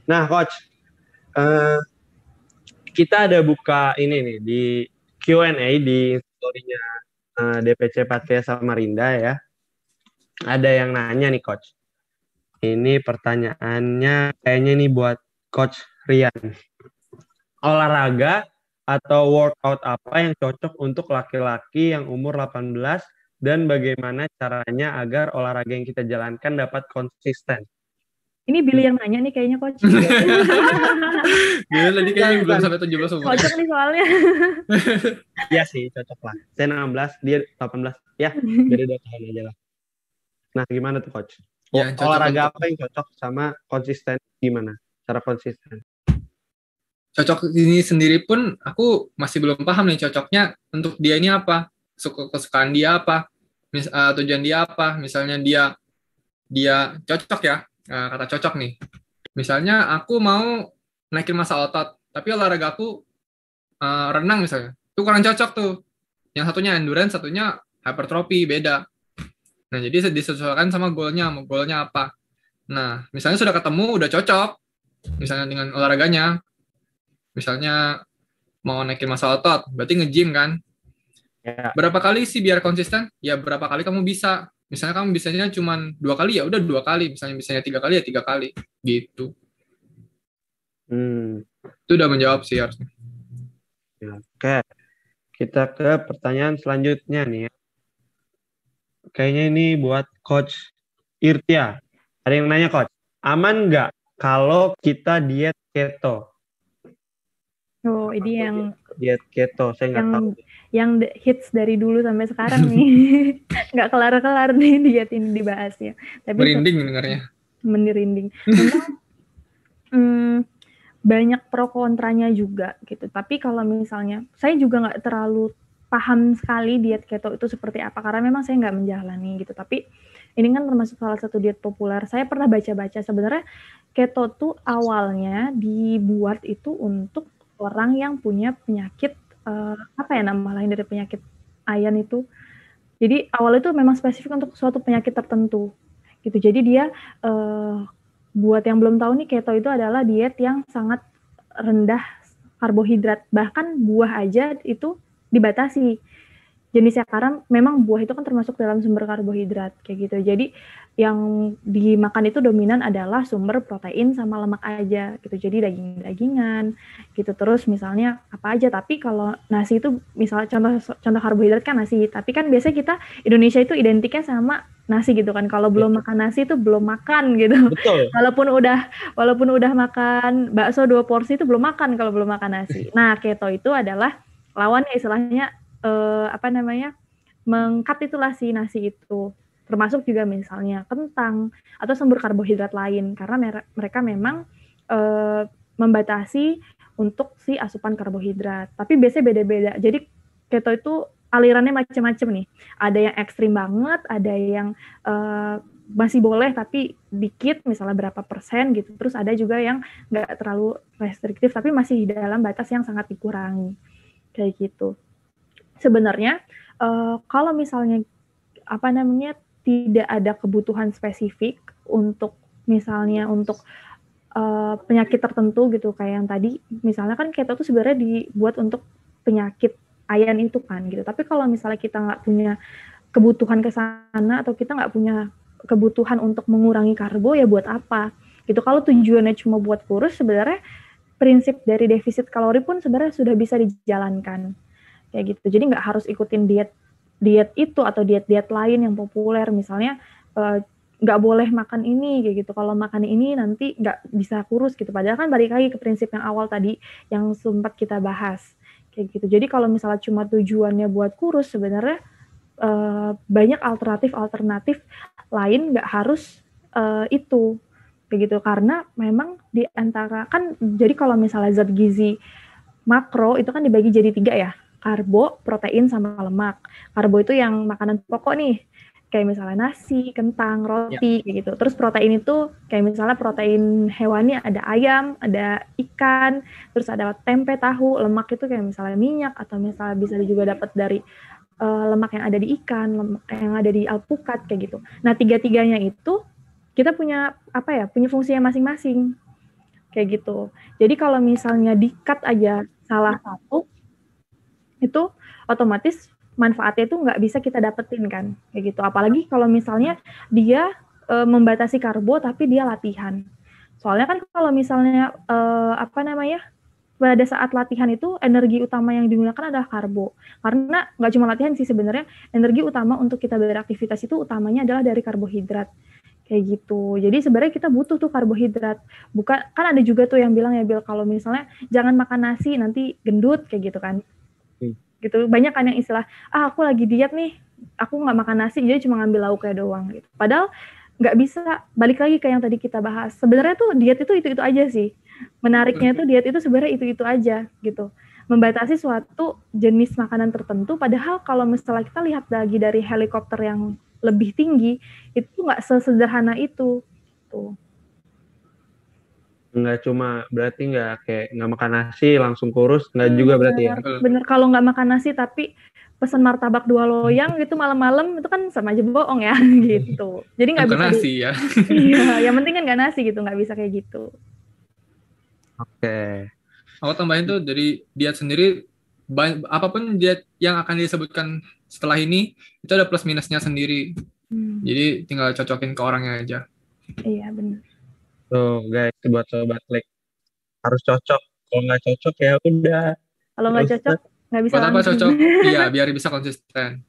Nah, Coach, eh, kita ada buka ini nih di Q&A di story-nya DPC Patria Samarinda ya. Ada yang nanya nih, Coach. Ini pertanyaannya kayaknya nih buat Coach Rian. Olahraga atau workout apa yang cocok untuk laki-laki yang umur 18 dan bagaimana caranya agar olahraga yang kita jalankan dapat konsisten? Ini Billy yang nanya nih kayaknya, Coach. Gila, tadi kayaknya belum sampai 17 umurnya. Cocok nih soalnya. Iya sih, cocok lah. Saya 16, dia 18. Ya, beda 2 tahun aja lah. Nah, gimana tuh, Coach? Yang cocok Olahraga untuk apa yang cocok sama konsisten gimana? Cara konsisten. cocok ini sendiri pun aku masih belum paham nih cocoknya untuk dia ini apa, kesukaan dia apa, tujuan dia apa. Misalnya dia cocok ya, kata cocok nih. Misalnya aku mau naikin massa otot, tapi olahraga aku renang misalnya, itu kurang cocok tuh. Yang satunya endurance, satunya hypertrophy, beda. Nah, jadi disesuaikan sama goalnya apa. Nah, misalnya sudah ketemu, udah cocok, misalnya dengan olahraganya, misalnya mau naikin massa otot, berarti nge-gym kan. Ya. Berapa kali sih biar konsisten? Ya berapa kali kamu bisa. Misalnya kamu bisanya cuma 2 kali, ya udah 2 kali. Misalnya bisanya 3 kali, ya 3 kali. Gitu. Itu udah menjawab sih harusnya. Ya, oke. Kita ke pertanyaan selanjutnya nih ya. Kayaknya ini buat Coach Irtia. Ada yang nanya, Coach. Aman nggak kalau kita diet keto? Oh, ini yang Diet keto, saya nggak tahu. Yang hits dari dulu sampai sekarang nih. Nggak kelar-kelar nih diet ini dibahasnya. Tapi merinding dengarnya. Merinding. Memang banyak pro kontranya juga gitu. Tapi kalau misalnya, saya juga nggak terlalu paham sekali diet keto itu seperti apa, karena memang saya nggak menjalani gitu. Tapi ini kan termasuk salah satu diet populer. Saya pernah baca-baca sebenarnya keto tuh awalnya dibuat itu untuk orang yang punya penyakit apa ya nama lain dari penyakit ayan itu. Jadi awalnya itu memang spesifik untuk suatu penyakit tertentu gitu. Jadi dia buat yang belum tahu nih, keto itu adalah diet yang sangat rendah karbohidrat. Bahkan buah aja itu dibatasi jenisnya, karena memang buah itu kan termasuk dalam sumber karbohidrat kayak gitu. Jadi yang dimakan itu dominan adalah sumber protein sama lemak aja gitu. Jadi daging-dagingan gitu. Terus misalnya apa aja, tapi kalau nasi itu misalnya contoh karbohidrat kan nasi, tapi kan biasanya kita Indonesia itu identiknya sama nasi gitu kan. Kalau belum makan nasi itu belum makan gitu. Betul. Walaupun udah makan bakso 2 porsi itu belum makan kalau belum makan nasi. Nah, keto itu adalah lawannya, istilahnya mengkapitulasi nasi itu, termasuk juga misalnya kentang atau sumber karbohidrat lain, karena mereka memang membatasi untuk si asupan karbohidrat. Tapi biasanya beda-beda. Jadi keto itu alirannya macam-macam nih. Ada yang ekstrim banget, ada yang masih boleh tapi dikit, misalnya berapa persen gitu. Terus ada juga yang nggak terlalu restriktif tapi masih dalam batas yang sangat dikurangi kayak gitu. Sebenarnya kalau misalnya tidak ada kebutuhan spesifik untuk misalnya untuk penyakit tertentu gitu, kayak yang tadi misalnya kan keto itu sebenarnya dibuat untuk penyakit ayan itu kan gitu. Tapi kalau misalnya kita nggak punya kebutuhan ke sana atau kita nggak punya kebutuhan untuk mengurangi karbo, ya buat apa gitu. Kalau tujuannya cuma buat kurus, sebenarnya prinsip dari defisit kalori pun sebenarnya sudah bisa dijalankan kayak gitu. Jadi nggak harus ikutin diet itu atau diet lain yang populer, misalnya nggak boleh makan ini kayak gitu. Kalau makan ini nanti nggak bisa kurus gitu. Padahal kan balik lagi ke prinsip yang awal tadi yang sempat kita bahas kayak gitu. Jadi kalau misalnya cuma tujuannya buat kurus, sebenarnya banyak alternatif lain, nggak harus itu kayak gitu. Karena memang di antara kan, jadi kalau misalnya zat gizi makro itu kan dibagi jadi 3 ya, karbo, protein, sama lemak. Karbo itu yang makanan pokok nih, kayak misalnya nasi, kentang, roti kayak gitu. Terus protein itu kayak misalnya protein hewani, ada ayam, ada ikan, terus ada tempe, tahu. Lemak itu kayak misalnya minyak, atau misalnya bisa juga dapat dari lemak yang ada di ikan, lemak yang ada di alpukat kayak gitu. Nah, 3-3-nya itu kita punya punya fungsinya masing-masing kayak gitu. Jadi kalau misalnya di-cut aja salah satu, itu otomatis manfaatnya itu nggak bisa kita dapetin kan, kayak gitu. Apalagi kalau misalnya dia membatasi karbo tapi dia latihan. Soalnya kan kalau misalnya pada saat latihan itu energi utama yang digunakan adalah karbo. Karena nggak cuma latihan sih sebenarnya, energi utama untuk kita beraktivitas itu utamanya adalah dari karbohidrat. Kayak gitu. Jadi sebenarnya kita butuh tuh karbohidrat. Bukan, kan ada juga tuh yang bilang ya Bill, kalau misalnya jangan makan nasi nanti gendut kayak gitu kan. Gitu. Banyak kan yang istilah, aku lagi diet nih, aku nggak makan nasi jadi cuma ngambil lauknya doang gitu. Padahal nggak bisa, balik lagi ke yang tadi kita bahas. Sebenarnya tuh diet itu aja sih. Menariknya tuh diet itu sebenarnya itu aja gitu. Membatasi suatu jenis makanan tertentu, padahal kalau misalnya kita lihat lagi dari helikopter yang lebih tinggi, itu nggak sesederhana itu. Tuh. Nggak cuma berarti nggak kayak nggak makan nasi langsung kurus, nggak juga berarti ya? Bener, kalau nggak makan nasi tapi pesan martabak 2 loyang gitu malam-malam, itu kan sama aja bohong ya gitu. Jadi nggak bisa nasi ya. Iya, yang penting kan nggak nasi gitu, nggak bisa kayak gitu. Oke. Aku tambahin tuh dari diet sendiri, apapun diet yang akan disebutkan setelah ini itu ada plus minusnya sendiri. Jadi tinggal cocokin ke orangnya aja. Iya benar. Tuh guys, buat sobat klik harus cocok. Kalau nggak cocok ya udah. Kalau nggak cocok nggak bisa. Buat apa cocok? Iya, biar bisa konsisten.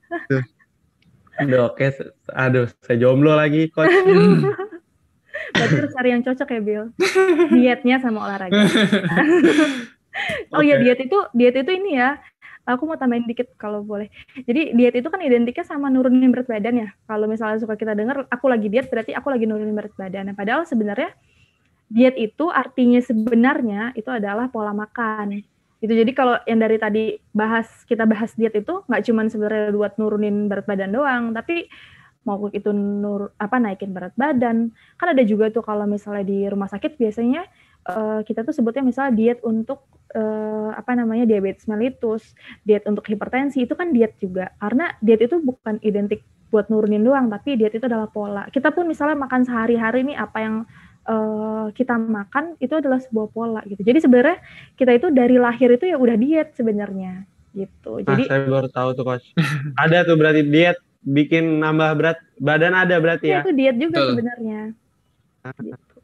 Udah oke. Aduh, saya jomblo lagi, coach. Berarti harus cari yang cocok ya, Bill. Dietnya sama olahraga. Oh iya, diet itu ini ya. Aku mau tambahin dikit kalau boleh. Jadi diet itu kan identiknya sama nurunin berat badan ya. Kalau misalnya suka kita dengar, aku lagi diet berarti aku lagi nurunin berat badan. Nah, padahal sebenarnya diet itu artinya sebenarnya itu adalah pola makan. Itu jadi kalau yang dari tadi kita bahas diet itu nggak cuma sebenarnya buat nurunin berat badan doang, tapi mau itu naikin berat badan. Kan ada juga tuh kalau misalnya di rumah sakit biasanya kita tuh sebutnya misalnya diet untuk diabetes mellitus, diet untuk hipertensi, itu kan diet juga. Karena diet itu bukan identik buat nurunin doang, tapi diet itu adalah pola. Kita pun misalnya makan sehari-hari nih apa yang kita makan itu adalah sebuah pola gitu. Jadi sebenarnya kita itu dari lahir itu ya udah diet sebenarnya gitu. Jadi saya baru tahu tuh coach. Ada tuh berarti diet bikin nambah berat badan ada berarti ya? Itu diet juga sebenarnya. Gitu.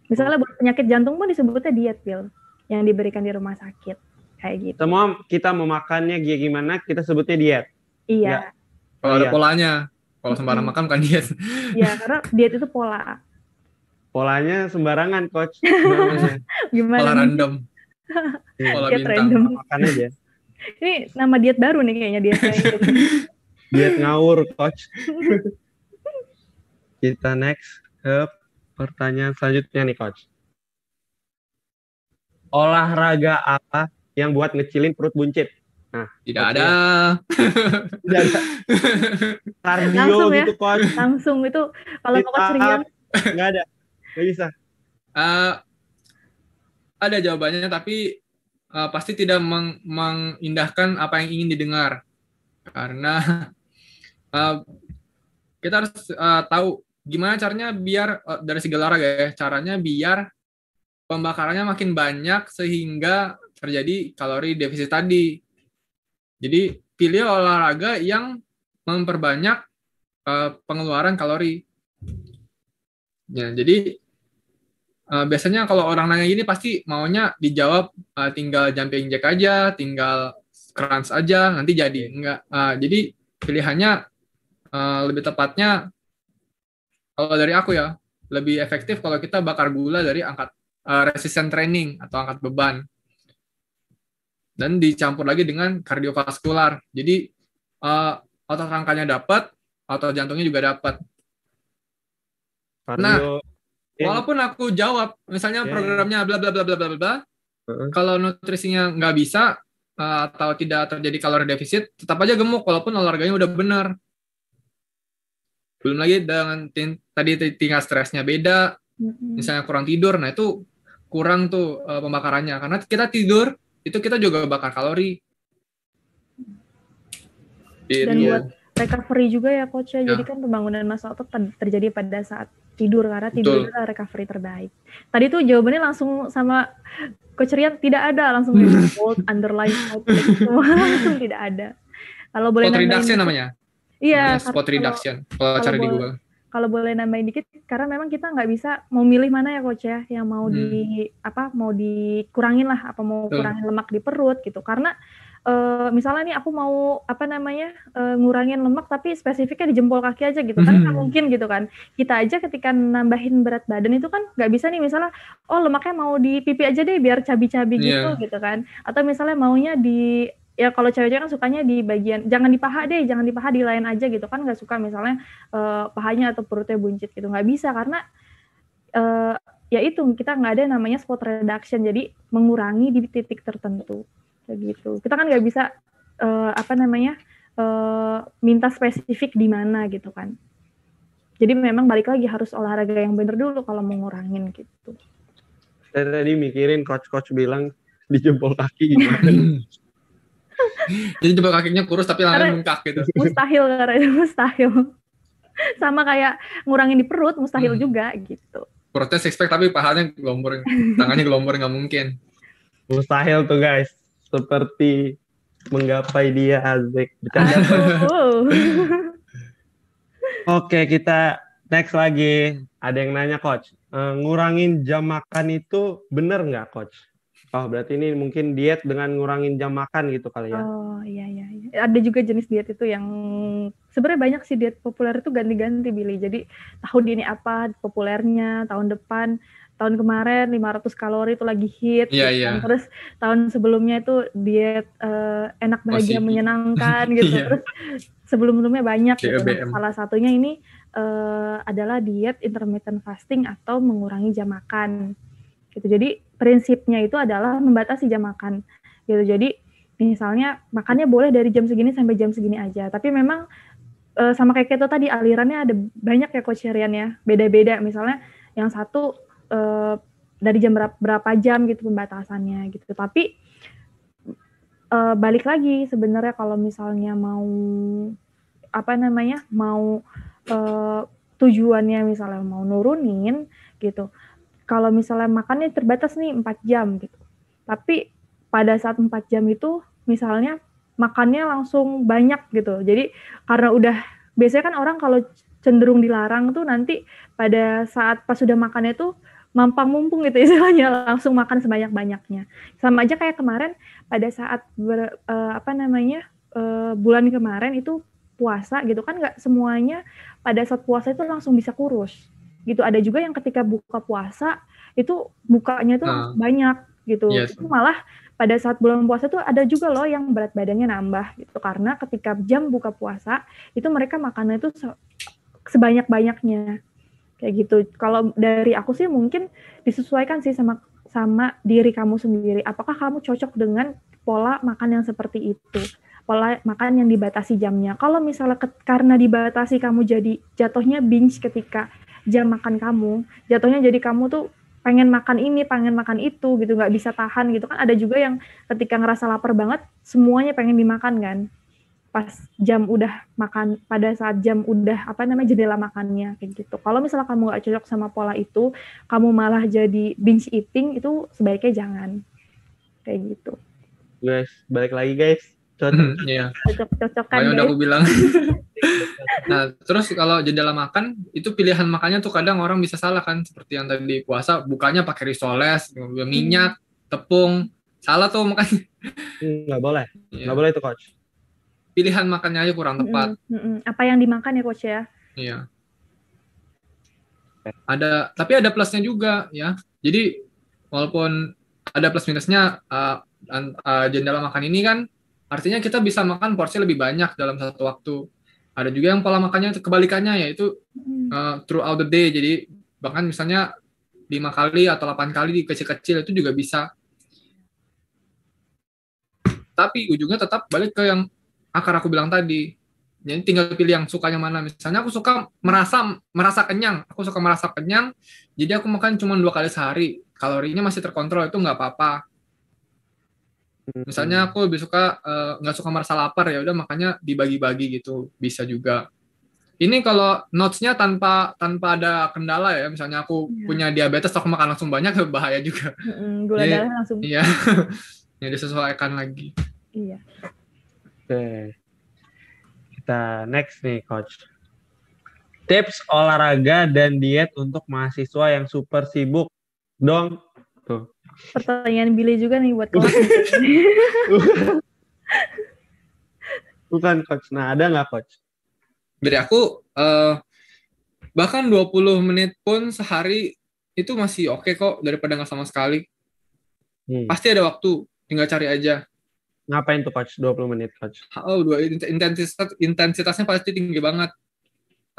Misalnya buat penyakit jantung pun disebutnya diet, Bill, yang diberikan di rumah sakit kayak gitu. Semua kita mau makannya gimana kita sebutnya diet. Iya. Kalau ada polanya, kalau sembarang makan bukan diet. Iya, karena diet itu pola. Polanya sembarangan, coach. Gimana? Pola random. Pola diet bintang. Random. Makan aja. Ini nama diet baru nih kayaknya diet diet ngawur, coach. Kita next ke pertanyaan selanjutnya nih, coach. Olahraga apa yang buat ngecilin perut buncit? Nah, tidak ada. Tidak ada. Kardio langsung gitu, coach. Langsung itu kalau coach Rian nggak ada. Nggak bisa. Ada jawabannya, tapi pasti tidak mengindahkan apa yang ingin didengar. Karena kita harus tahu gimana caranya biar dari segi olahraga ya, caranya biar pembakarannya makin banyak sehingga terjadi kalori defisit tadi. Jadi pilih olahraga yang memperbanyak pengeluaran kalori. Ya, jadi biasanya kalau orang nanya gini pasti maunya dijawab tinggal jumping jack aja, tinggal crunch aja, nanti jadi. Enggak. Jadi pilihannya lebih tepatnya kalau dari aku ya, lebih efektif kalau kita bakar gula dari angkat resistance training atau angkat beban. Dan dicampur lagi dengan kardiovaskular. Jadi otot rangkanya dapat, otot jantungnya juga dapat. Nah, walaupun aku jawab, misalnya programnya bla bla bla bla bla bla, kalau nutrisinya nggak bisa atau tidak terjadi kalori defisit, tetap aja gemuk walaupun olahraganya udah benar. Belum lagi dengan tadi tingkat stresnya beda, misalnya kurang tidur, nah itu kurang tuh pembakarannya. Karena kita tidur, itu kita juga bakar kalori. Dan buat recovery juga ya coach ya. Jadi kan pembangunan massa otot terjadi pada saat tidur, karena tidur itu adalah recovery terbaik. Tadi tuh jawabannya langsung sama Coach Rian tidak ada, langsung bold, underline, italic, semua langsung tidak ada. Kalau boleh Spot nambahin reduction dikit, namanya. iya, Spot reduction. Kalau cari di Google. Kalau boleh nambahin dikit, karena memang kita nggak bisa mau milih mana ya Coach ya, yang mau mau dikurangin lah, apa mau kurangin lemak di perut gitu. Karena misalnya nih aku mau ngurangin lemak tapi spesifiknya di jempol kaki aja gitu kan, nggak mungkin gitu kan. Kita aja ketika nambahin berat badan itu kan nggak bisa nih misalnya lemaknya mau di pipi aja deh biar cabi-cabi gitu kan, atau misalnya maunya di ya kalau cewek-cewek kan sukanya di bagian jangan di paha deh, jangan di paha, di lain aja gitu kan, nggak suka misalnya pahanya atau perutnya buncit gitu, nggak bisa karena ya itu kita nggak ada namanya spot reduction, jadi mengurangi di titik tertentu kayak gitu. Kita kan nggak bisa minta spesifik di mana gitu kan. Jadi memang balik lagi harus olahraga yang bener dulu kalau mau ngurangin gitu. Saya tadi mikirin coach bilang di jempol kaki gimana. Jadi jempol kakinya kurus tapi tangannya bengkak gitu. Mustahil karena mustahil. Sama kayak ngurangin di perut mustahil juga gitu. Perutnya six pack tapi pahanya gelombor, tangannya gelombor nggak mungkin. Mustahil tuh guys. Seperti menggapai dia Azek. Bercanda. Oke, kita next lagi. Ada yang nanya coach, ngurangin jam makan itu bener nggak coach? Oh berarti ini mungkin diet dengan ngurangin jam makan gitu kali ya? Oh iya. Ada juga jenis diet itu yang sebenarnya banyak sih, diet populer itu ganti-ganti Billy. Jadi tahun ini apa populernya, tahun depan, tahun kemarin 500 kalori itu lagi hit. Iya. Terus tahun sebelumnya itu diet enak bahagia menyenangkan gitu. Terus sebelum-sebelumnya banyak gitu. Nah, salah satunya ini adalah diet intermittent fasting atau mengurangi jam makan. Gitu. Jadi prinsipnya itu adalah membatasi jam makan. Gitu. Jadi misalnya makannya boleh dari jam segini sampai jam segini aja. Tapi memang sama kayak keto tadi alirannya ada banyak ya Coach Rian ya. Beda-beda. Misalnya yang satu dari jam berapa jam gitu pembatasannya gitu. Tapi balik lagi sebenarnya kalau misalnya mau tujuannya misalnya mau nurunin gitu. Kalau misalnya makannya terbatas nih 4 jam gitu. Tapi pada saat 4 jam itu misalnya makannya langsung banyak gitu. Jadi karena udah biasanya kan orang kalau cenderung dilarang tuh nanti pada saat pas sudah makannya tuh mampang mumpung gitu istilahnya, langsung makan sebanyak-banyaknya. Sama aja kayak kemarin pada saat bulan kemarin itu puasa gitu kan, nggak semuanya pada saat puasa itu langsung bisa kurus gitu. Ada juga yang ketika buka puasa itu bukanya itu langsung banyak gitu. Yes. Itu malah pada saat bulan puasa tuh ada juga loh yang berat badannya nambah gitu, karena ketika jam buka puasa itu mereka makannya itu sebanyak-banyaknya kayak gitu. Kalau dari aku sih mungkin disesuaikan sih sama diri kamu sendiri. Apakah kamu cocok dengan pola makan yang seperti itu? Pola makan yang dibatasi jamnya. Kalau misalnya karena dibatasi kamu jadi jatuhnya binge ketika jam makan kamu, jatuhnya jadi kamu tuh pengen makan ini, pengen makan itu gitu, nggak bisa tahan gitu kan. Ada juga yang ketika ngerasa lapar banget, semuanya pengen dimakan kan. Pas jam udah makan, pada saat jam udah jendela makannya kayak gitu. Kalau misalnya kamu nggak cocok sama pola itu, kamu malah jadi binge eating, itu sebaiknya jangan kayak gitu. Guys, balik lagi guys. Cocok-cocokan guys. Udah aku bilang. Nah, terus kalau jendela makan itu pilihan makannya tuh kadang orang bisa salah kan, seperti yang tadi puasa bukanya pakai risoles, minyak, tepung, salah tuh makanya. Nggak boleh, nggak boleh itu coach. Pilihan makannya aja kurang tepat. Apa yang dimakan ya coach ya? Iya. Tapi ada plusnya juga ya. Jadi walaupun ada plus minusnya, jendela makan ini kan artinya kita bisa makan porsi lebih banyak dalam satu waktu. Ada juga yang pola makannya kebalikannya, yaitu throughout the day. Jadi bahkan misalnya 5 kali atau 8 kali kecil-kecil itu juga bisa. Tapi ujungnya tetap balik ke yang aku bilang tadi. Jadi tinggal pilih yang sukanya mana. Misalnya aku suka merasa kenyang. Aku suka merasa kenyang, jadi aku makan cuma 2 kali sehari. Kalorinya masih terkontrol, itu nggak apa-apa. Misalnya aku lebih suka nggak suka merasa lapar, ya udah makanya dibagi-bagi gitu, bisa juga. Ini kalau notes-nya tanpa ada kendala ya, misalnya aku punya diabetes, aku makan langsung banyak, bahaya juga. Gula darah langsung. Iya, ya disesuaikan lagi. Iya. Oke. Kita next nih, Coach. Tips olahraga dan diet untuk mahasiswa yang super sibuk. Dong. Tuh. Pertanyaan Billy juga nih buat Coach. Bukan, Coach. Nah, ada nggak, Coach? Dari aku, bahkan 20 menit pun sehari itu masih oke kok, daripada nggak sama sekali. Pasti ada waktu, tinggal cari aja. Ngapain tuh, Coach? 20 menit, Coach? Intensitasnya pasti tinggi banget.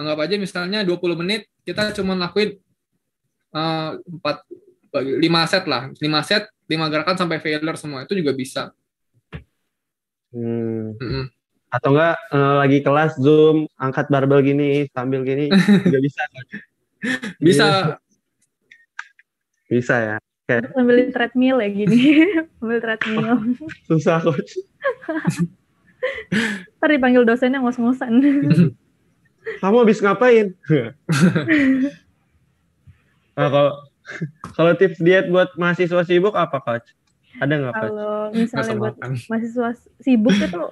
Anggap aja misalnya 20 menit, kita cuma lakuin 5 set lah. 5 set, 5 gerakan sampai failure semua. Itu juga bisa. Atau enggak lagi kelas Zoom, angkat barbel gini, sambil gini, juga bisa, Coach? Bisa ya. Okay. Sambil treadmill ya gini. Sambil treadmill. Susah, Coach. Ntar dipanggil dosennya ngos-ngosan. Kamu habis ngapain? Nah, kalau tips diet buat mahasiswa sibuk apa, Coach? Ada nggak, Coach? Kalau misalnya buat mahasiswa sibuk itu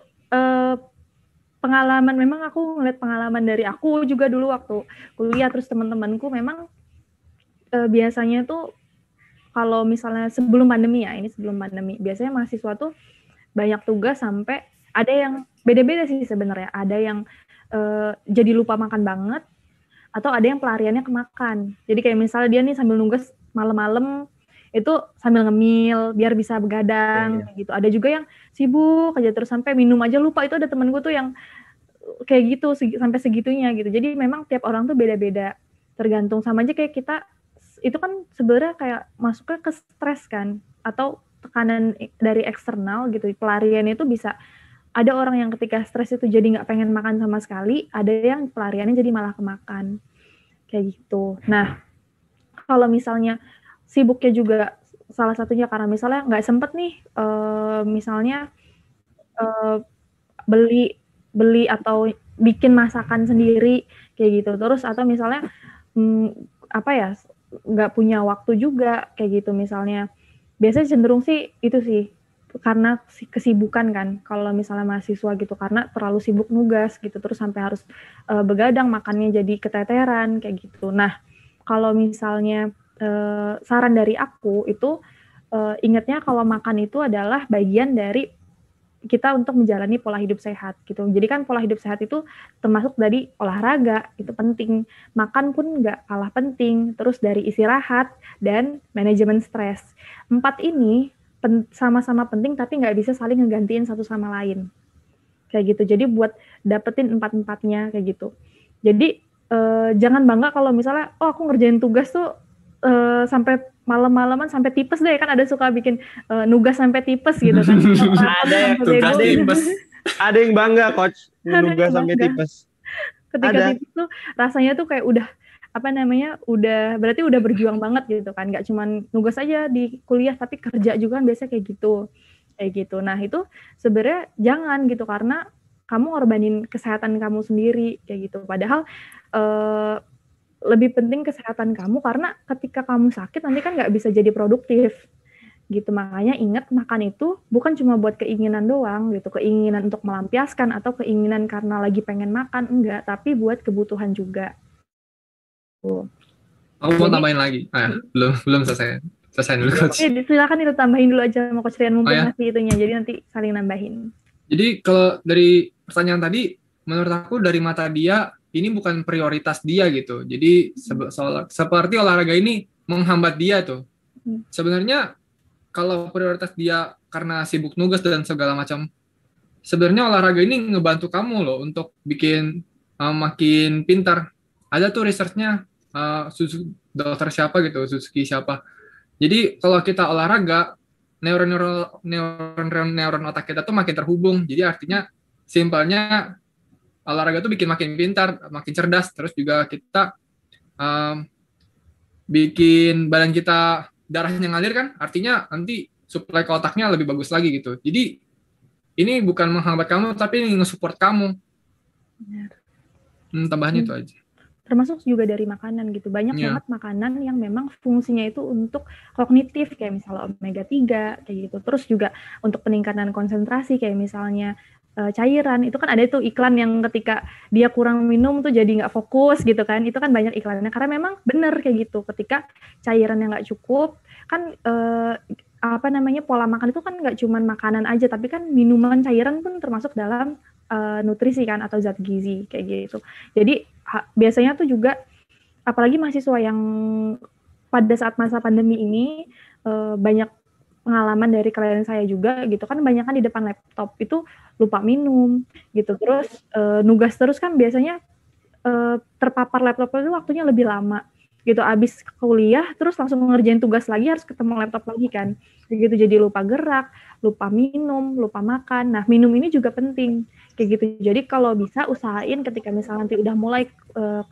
pengalaman, memang aku ngeliat pengalaman dari aku juga dulu waktu kuliah, terus teman-temanku memang biasanya tuh kalau misalnya sebelum pandemi ya, ini sebelum pandemi, biasanya mahasiswa tuh banyak tugas sampai ada yang beda-beda sih sebenarnya. Ada yang jadi lupa makan banget, atau ada yang pelariannya ke makan. Jadi kayak misalnya dia nih sambil nugas malam-malam, itu sambil ngemil biar bisa begadang gitu. Ada juga yang sibuk aja terus sampai minum aja lupa. Itu ada temen gue tuh yang kayak gitu sampai segitunya gitu. Jadi memang tiap orang tuh beda-beda, tergantung. Sama aja kayak kita itu kan sebenarnya kayak masuknya ke stres kan, atau tekanan dari eksternal gitu. Pelarian itu bisa ada orang yang ketika stres itu jadi nggak pengen makan sama sekali, ada yang pelariannya jadi malah kemakan kayak gitu. Nah, kalau misalnya sibuknya juga salah satunya karena misalnya nggak sempet nih misalnya beli atau bikin masakan sendiri kayak gitu, terus atau misalnya nggak punya waktu juga kayak gitu. Misalnya biasanya cenderung sih itu sih karena kesibukan kan, kalau misalnya mahasiswa gitu, karena terlalu sibuk nugas gitu, terus sampai harus begadang, makannya jadi keteteran kayak gitu. Nah, kalau misalnya saran dari aku itu ingatnya kalau makan itu adalah bagian dari kita untuk menjalani pola hidup sehat gitu. Jadi kan pola hidup sehat itu termasuk dari olahraga, itu penting. Makan pun nggak kalah penting. Terus dari istirahat dan manajemen stres. 4 ini sama-sama penting tapi nggak bisa saling ngegantiin satu sama lain. Kayak gitu. Jadi buat dapetin 4-4-nya kayak gitu. Jadi jangan bangga kalau misalnya aku ngerjain tugas tuh sampai malam-malaman sampai tipes deh, kan ada suka bikin nugas sampai tipes gitu kan. Ada yang bangga, Coach, nugas sampai tipes. Ketika tipes tuh rasanya tuh kayak udah berarti udah berjuang banget gitu kan, nggak cuma nugas aja di kuliah tapi kerja juga kan biasanya kayak gitu. Nah itu sebenarnya jangan gitu, karena kamu ngorbanin kesehatan kamu sendiri kayak gitu. Padahal lebih penting kesehatan kamu, karena ketika kamu sakit nanti kan nggak bisa jadi produktif gitu. Makanya ingat, makan itu bukan cuma buat keinginan doang gitu, keinginan untuk melampiaskan atau keinginan karena lagi pengen makan, enggak, tapi buat kebutuhan juga. Aku mau tambahin lagi. Belum selesai dulu, Coach. Silakan itu tambahin dulu aja sama Coach Rian, mumpung masih itunya, jadi nanti saling nambahin. Jadi kalau dari pertanyaan tadi, menurut aku dari mata dia ini bukan prioritas dia gitu. Jadi seperti olahraga ini menghambat dia tuh. Sebenarnya kalau prioritas dia karena sibuk nugas dan segala macam, sebenarnya olahraga ini ngebantu kamu loh untuk bikin makin pintar. Ada tuh researchnya, dokter siapa gitu, Suzuki siapa. Jadi kalau kita olahraga, neuron otak kita tuh makin terhubung. Jadi artinya simpelnya olahraga tuh bikin makin pintar, makin cerdas, terus juga kita bikin badan kita darahnya ngalir kan, artinya nanti suplai ke otaknya lebih bagus lagi gitu. Jadi ini bukan menghambat kamu, tapi ini nge-support kamu. Benar. Tambahannya itu aja. Termasuk juga dari makanan gitu. Banyak banget makanan yang memang fungsinya itu untuk kognitif, kayak misalnya omega 3, kayak gitu. Terus juga untuk peningkatan konsentrasi, kayak misalnya cairan. Itu kan ada tuh iklan yang ketika dia kurang minum tuh jadi nggak fokus gitu kan. Itu kan banyak iklannya. Karena memang benar kayak gitu. Ketika cairan yang nggak cukup, kan pola makan itu kan nggak cuma makanan aja, tapi kan minuman cairan pun termasuk dalam nutrisi kan, atau zat gizi kayak gitu. Jadi biasanya tuh juga apalagi mahasiswa yang pada saat masa pandemi ini banyak pengalaman dari klien saya juga gitu kan, banyak kan di depan laptop itu lupa minum gitu, terus nugas terus kan biasanya terpapar laptop itu waktunya lebih lama gitu, abis kuliah terus langsung ngerjain tugas lagi, harus ketemu laptop lagi kan gitu, jadi lupa gerak, lupa minum, lupa makan. Nah, minum ini juga penting kayak gitu. Jadi kalau bisa usahain ketika misalnya nanti udah mulai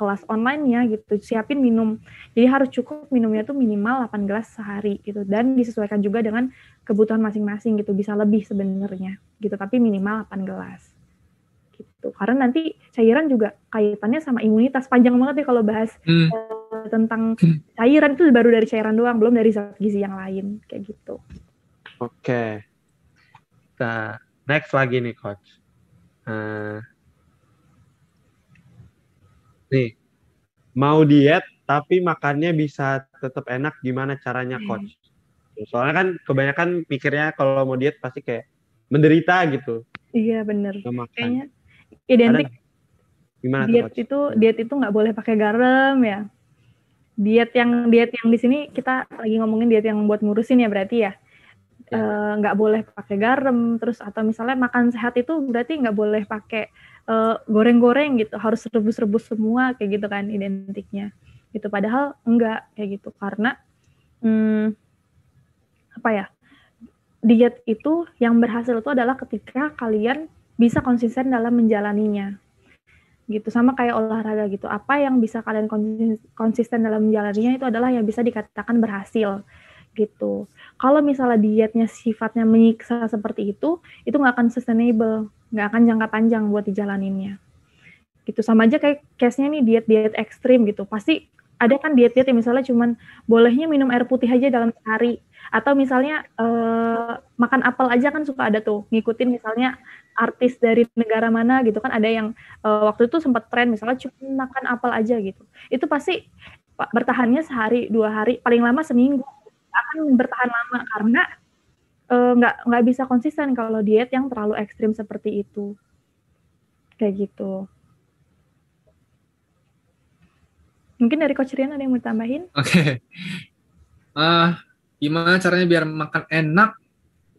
kelas online-nya gitu, siapin minum. Jadi harus cukup minumnya tuh minimal 8 gelas sehari gitu, dan disesuaikan juga dengan kebutuhan masing-masing gitu, bisa lebih sebenarnya gitu, tapi minimal 8 gelas. Gitu. Karena nanti cairan juga kaitannya sama imunitas. Panjang banget ya kalau bahas tentang cairan, itu baru dari cairan doang, belum dari zat gizi yang lain kayak gitu. Oke. Nah, next lagi nih coach. Nih, mau diet tapi makannya bisa tetap enak, gimana caranya coach? Soalnya kan kebanyakan mikirnya kalau mau diet pasti kayak menderita gitu. Iya bener. Kayaknya Ada identik. Gimana diet tuh, diet itu nggak boleh pakai garam ya. Diet yang di sini kita lagi ngomongin diet yang buat ngurusin ya berarti ya. Nggak boleh pakai garam, terus atau misalnya makan sehat itu berarti nggak boleh pakai goreng-goreng gitu, harus rebus-rebus semua kayak gitu kan identiknya. Gitu, padahal enggak kayak gitu, karena diet itu yang berhasil itu adalah ketika kalian bisa konsisten dalam menjalaninya. Gitu, sama kayak olahraga gitu. Apa yang bisa kalian konsisten dalam menjalaninya itu adalah yang bisa dikatakan berhasil gitu. Kalau misalnya dietnya sifatnya menyiksa seperti itu nggak akan sustainable, nggak akan jangka panjang buat dijalaninnya. Gitu, sama aja kayak case-nya nih diet-diet ekstrim gitu. Pasti ada kan diet-diet yang misalnya cuman bolehnya minum air putih aja dalam sehari, atau misalnya makan apel aja kan suka ada tuh, ngikutin misalnya artis dari negara mana gitu kan, ada yang waktu itu sempat tren misalnya cuma makan apel aja gitu. Itu pasti bertahannya sehari, 2 hari, paling lama seminggu, akan bertahan lama karena nggak bisa konsisten kalau diet yang terlalu ekstrim seperti itu. Kayak gitu. Mungkin dari Coach Rian ada yang mau tambahin? Oke. Gimana caranya biar makan enak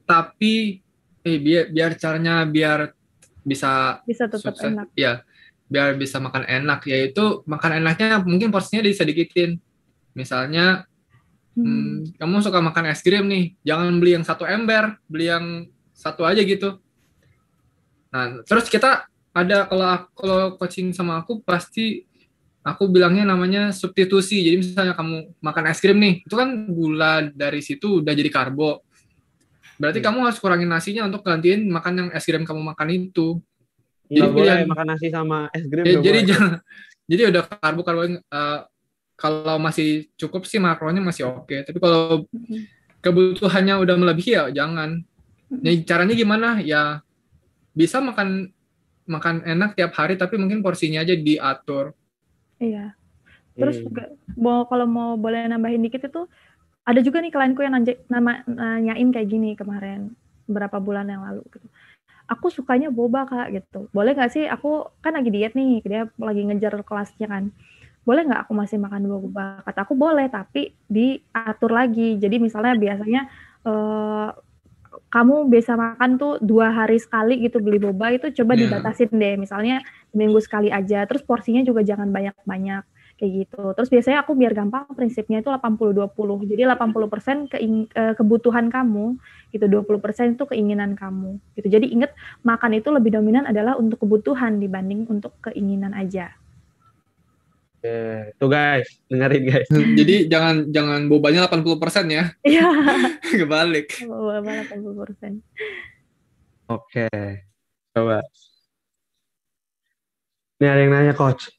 tapi biar caranya biar bisa tetap sukses, enak. Ya, biar bisa makan enak, yaitu makan enaknya mungkin porsinya disedikitin. Misalnya kamu suka makan es krim nih, jangan beli yang 1 ember, beli yang 1 aja gitu. Nah, terus kita ada, kalau coaching sama aku pasti aku bilangnya namanya substitusi. Jadi misalnya kamu makan es krim nih, itu kan gula dari situ udah jadi karbo. Berarti kamu harus kurangin nasinya untuk gantiin makan yang es krim kamu makan itu. Nggak boleh makan nasi sama es krim. Jadi udah karbo kalau masih cukup sih makronya masih oke. Tapi kalau kebutuhannya udah melebihi ya jangan. Jadi caranya gimana? Ya bisa makan enak tiap hari, tapi mungkin porsinya aja diatur. Iya. Terus juga kalau mau boleh nambahin dikit, itu ada juga nih klienku yang nanyain kayak gini kemarin, beberapa bulan yang lalu gitu. Aku sukanya boba Kak gitu. Boleh nggak sih, aku kan lagi diet nih, dia lagi ngejar kelasnya kan. Boleh nggak aku masih makan boba? Kata aku boleh, tapi diatur lagi. Jadi misalnya biasanya kamu biasa makan tuh 2 hari sekali gitu beli boba, itu coba dibatasin deh, misalnya minggu sekali aja, terus porsinya juga jangan banyak-banyak kayak gitu. Terus biasanya aku biar gampang prinsipnya itu 80-20, jadi 80% kebutuhan kamu gitu, 20% itu keinginan kamu gitu. Jadi ingat, makan itu lebih dominan adalah untuk kebutuhan dibanding untuk keinginan aja. Tuh guys, dengerin guys. Jadi jangan bobanya 80% ya. Iya. Kebalik. Boba 80%. Oke. Coba. Ini ada yang nanya coach.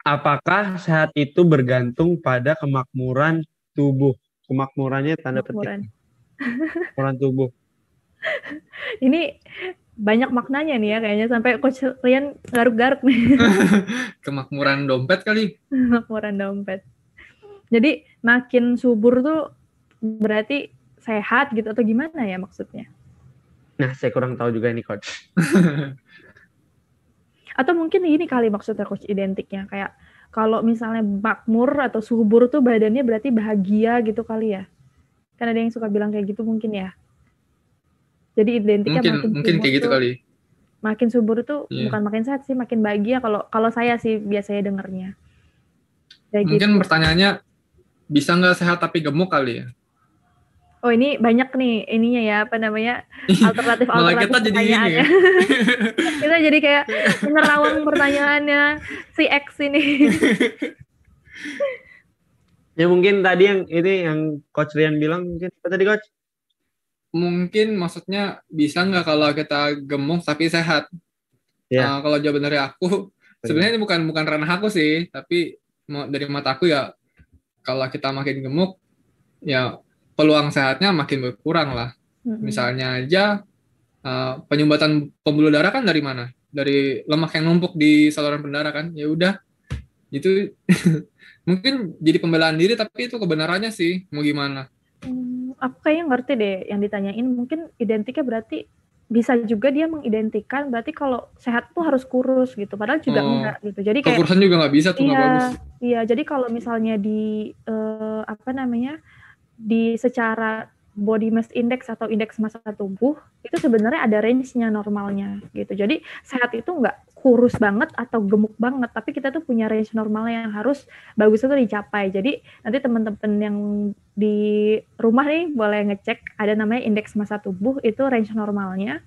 Apakah sehat itu bergantung pada kemakmuran tubuh? Kemakmurannya tanda Kemakmuran. petik. Kemakmuran tubuh. Ini banyak maknanya nih ya kayaknya sampai Coach Rian garuk-garuk nih. Kemakmuran dompet kali. Kemakmuran dompet. Jadi makin subur tuh berarti sehat gitu atau gimana ya maksudnya? Nah, saya kurang tahu juga ini coach. Atau mungkin ini kali maksudnya coach identiknya kayak kalau misalnya makmur atau subur tuh badannya berarti bahagia gitu kali ya. Kan ada yang suka bilang kayak gitu mungkin ya. Jadi identiknya mungkin kayak gitu tuh, kali. Makin subur tuh bukan makin sehat sih, makin bahagia kalau saya sih biasanya dengernya. Kayak mungkin gitu. Pertanyaannya bisa nggak sehat tapi gemuk kali ya? Oh ini banyak nih ininya ya apa namanya alternatif Malah kita jadi ini ya. Kita jadi kayak menerawang pertanyaannya si X ini. Ya mungkin tadi yang coach Rian bilang mungkin apa tadi coach? Mungkin maksudnya bisa nggak kalau kita gemuk tapi sehat? Ya. Kalau jawaban dari aku sebenarnya ini bukan ranah aku sih, tapi dari mata aku ya kalau kita makin gemuk ya peluang sehatnya makin berkurang lah. Misalnya aja penyumbatan pembuluh darah kan dari mana? Dari lemak yang numpuk di saluran pendarah kan. Ya udah itu mungkin jadi pembelaan diri tapi itu kebenarannya sih mau gimana. Aku kayaknya ngerti deh yang ditanyain, mungkin identiknya berarti bisa juga dia mengidentikan berarti kalau sehat tuh harus kurus gitu, padahal juga enggak gitu. Jadi kayak kurusan juga nggak bisa tuh, nggak bagus. Iya, jadi kalau misalnya di di secara body mass index atau indeks massa tubuh itu sebenarnya ada range-nya normalnya gitu. Jadi sehat itu nggak kurus banget atau gemuk banget, tapi kita tuh punya range normalnya yang harus bagusnya tuh dicapai. Jadi nanti teman-teman yang di rumah nih boleh ngecek ada namanya indeks massa tubuh, itu range normalnya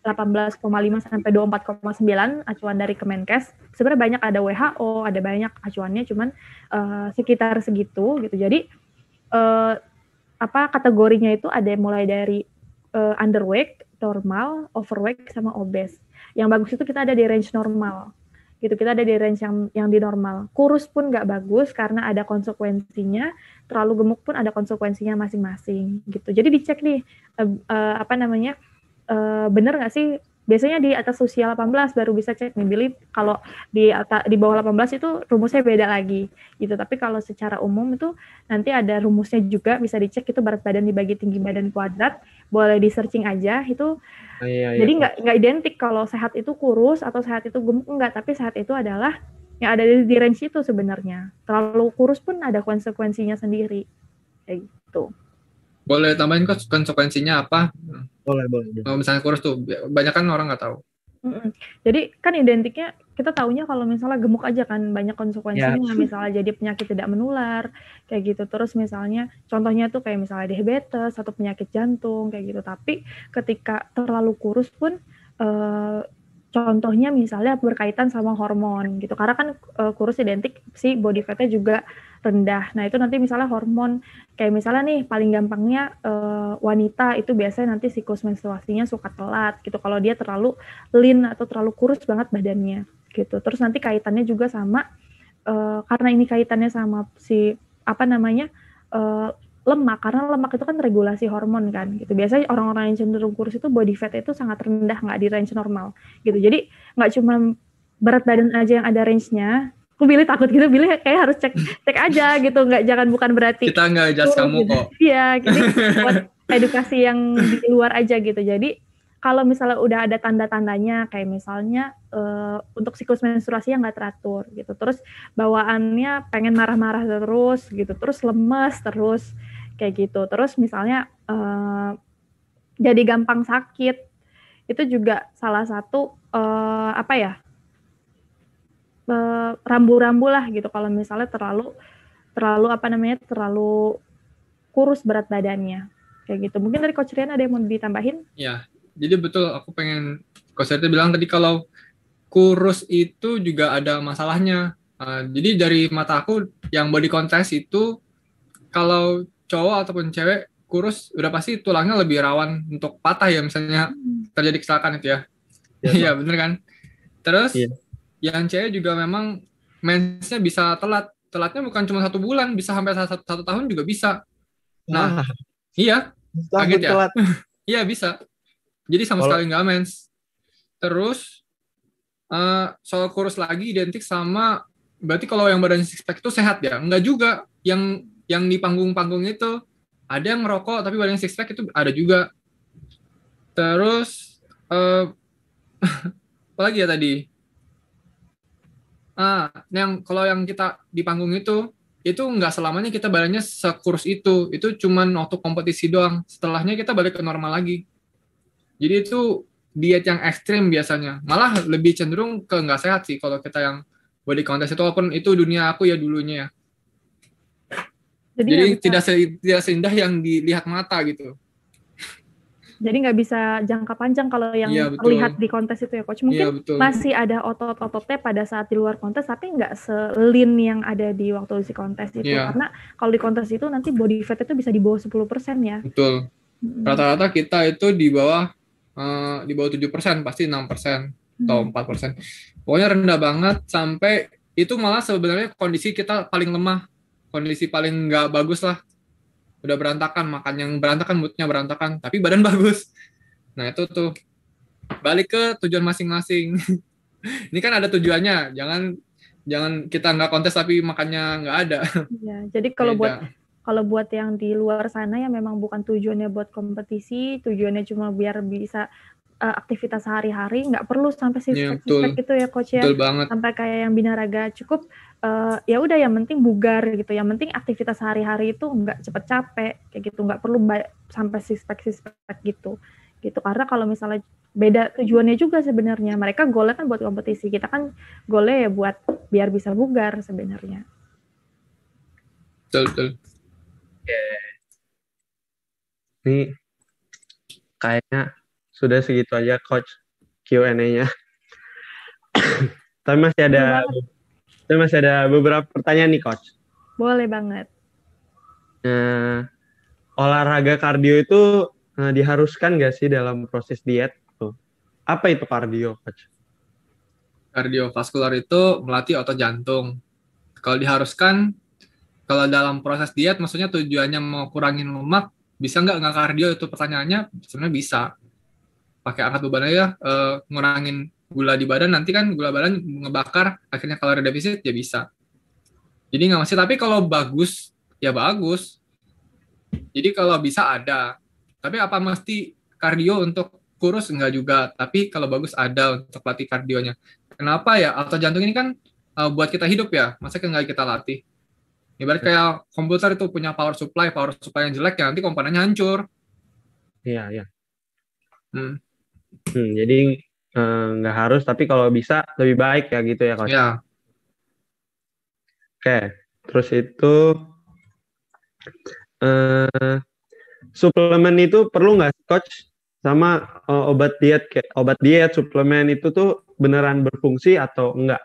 18,5 sampai 24,9 acuan dari Kemenkes. Sebenarnya banyak, ada WHO, ada banyak acuannya, cuman sekitar segitu gitu. Jadi kategorinya itu ada mulai dari underweight, normal, overweight, sama obese. Yang bagus itu kita ada di range normal. Gitu, kita ada di range yang di normal. Kurus pun nggak bagus karena ada konsekuensinya. Terlalu gemuk pun ada konsekuensinya masing-masing. Gitu. Jadi dicek nih bener nggak sih? Biasanya di atas usia 18 baru bisa cek nih, Billy. Kalau di bawah 18 itu rumusnya beda lagi gitu. Tapi kalau secara umum itu nanti ada rumusnya juga, bisa dicek itu berat badan dibagi tinggi badan kuadrat. Boleh di searching aja itu. Jadi nggak identik kalau sehat itu kurus atau sehat itu gemuk, enggak. Tapi sehat itu adalah yang ada di range itu sebenarnya. Terlalu kurus pun ada konsekuensinya sendiri kayak gitu. Boleh tambahin konsekuensinya apa? Boleh. Kalau misalnya kurus tuh, banyak kan orang nggak tahu. Jadi kan identiknya kita taunya kalau misalnya gemuk aja kan banyak konsekuensinya, misalnya jadi penyakit tidak menular kayak gitu. Terus misalnya contohnya tuh kayak misalnya diabetes atau penyakit jantung kayak gitu. Tapi ketika terlalu kurus pun contohnya misalnya berkaitan sama hormon gitu. Karena kan kurus identik si body fatnya juga rendah. Nah itu nanti misalnya hormon kayak misalnya nih paling gampangnya wanita itu biasanya nanti siklus menstruasinya suka telat gitu kalau dia terlalu lean atau terlalu kurus banget badannya gitu. Terus nanti kaitannya juga sama karena ini kaitannya sama si lemak, karena lemak itu kan regulasi hormon kan gitu. Biasanya orang-orang yang cenderung kurus itu body fat itu sangat rendah, nggak di range normal gitu. Jadi nggak cuma berat badan aja yang ada range-nya. Aku Billy takut gitu, Billy kayak harus cek aja gitu, bukan berarti kita nggak judge kamu kok. Iya, jadi buat edukasi yang di luar aja gitu. Jadi kalau misalnya udah ada tanda-tandanya kayak misalnya untuk siklus menstruasi yang nggak teratur gitu, terus bawaannya pengen marah-marah terus gitu, terus lemes terus kayak gitu, terus misalnya jadi gampang sakit, itu juga salah satu rambu-rambu lah gitu kalau misalnya terlalu kurus berat badannya kayak gitu. Mungkin dari Coach Rian ada yang mau ditambahin? Ya, jadi betul aku pengen Coach Rian bilang tadi kalau kurus itu juga ada masalahnya. Jadi dari mata aku yang body contest itu kalau cowok ataupun cewek kurus udah pasti tulangnya lebih rawan untuk patah ya, misalnya terjadi kecelakaan itu ya. Iya bener kan? Terus Iya. yang cewek juga memang mensnya bisa telat. Telatnya bukan cuma 1 bulan, bisa sampai 1 tahun juga bisa. Nah, Wah, iya, takut kaget ya? telat. Iya bisa. Jadi sama Kalau sekali nggak mens. Terus soal kurus lagi identik sama berarti kalau yang badan six pack itu sehat ya? Enggak juga. Yang di panggung-panggung itu ada yang ngerokok tapi badan six pack itu ada juga. Terus apa lagi ya tadi? Kalau yang kita di panggung itu nggak selamanya kita badannya sekurus itu. Itu cuman waktu kompetisi doang. Setelahnya kita balik ke normal lagi. Jadi itu diet yang ekstrim biasanya. Malah lebih cenderung ke nggak sehat sih kalau kita yang body contest itu, walaupun itu dunia aku ya dulunya ya. Jadi Jadi nggak bisa, tidak seindah yang dilihat mata gitu. jadi nggak bisa jangka panjang kalau yang Iya, betul. terlihat di kontes itu ya coach. Mungkin Iya, betul. masih ada otot-ototnya pada saat di luar kontes, tapi nggak se-lean yang ada di waktu di kontes itu. Iya. Karena kalau di kontes itu nanti body fat itu bisa di bawah 10% ya. Betul. Rata-rata kita itu di bawah 7%, pasti 6% atau 4%. Pokoknya rendah banget sampai itu malah sebenarnya kondisi kita paling lemah, kondisi paling nggak bagus lah. Udah berantakan, makan yang berantakan, moodnya berantakan, tapi badan bagus. Nah itu tuh balik ke tujuan masing-masing. Ini kan ada tujuannya, jangan kita nggak kontes tapi makannya nggak ada. Iya, jadi kalau buat yang di luar sana yang memang bukan tujuannya buat kompetisi, tujuannya cuma biar bisa aktivitas sehari-hari, nggak perlu sampai six-pack gitu ya coach ya. Betul banget. Sampai kayak yang binaraga cukup ya udah yang penting bugar gitu, yang penting aktivitas sehari-hari itu nggak cepet capek kayak gitu, nggak perlu sampai six-pack gitu karena kalau misalnya beda tujuannya juga sebenarnya, mereka goalnya kan buat kompetisi, kita kan goalnya ya buat biar bisa bugar sebenarnya. Betul. ini kayaknya sudah segitu aja coach Q&A-nya. Tapi masih ada beberapa pertanyaan nih coach. Boleh banget. Olahraga kardio itu diharuskan nggak sih dalam proses diet? Apa itu kardio, coach? Kardiovaskular itu melatih otot jantung. Kalau diharuskan, kalau dalam proses diet, maksudnya tujuannya mau kurangin lemak, bisa nggak kardio? Itu pertanyaannya sebenarnya bisa. Pakai angkat beban aja, ngurangin gula di badan, nanti kan gula badan ngebakar, akhirnya kalori defisit, ya bisa. Jadi nggak masih, tapi kalau bagus, ya bagus. Jadi kalau bisa ada. Tapi apa mesti kardio untuk kurus? Enggak juga. Tapi kalau bagus ada untuk latih kardionya. Kenapa ya? Otot jantung ini kan buat kita hidup ya. Masa nggak kita latih? Ibarat kayak komputer itu punya power supply yang jelek ya nanti komponennya hancur. Iya. Jadi nggak harus, tapi kalau bisa lebih baik ya gitu ya coach. Ya. Oke, terus itu suplemen itu perlu nggak coach? Sama obat diet, suplemen itu tuh beneran berfungsi atau enggak?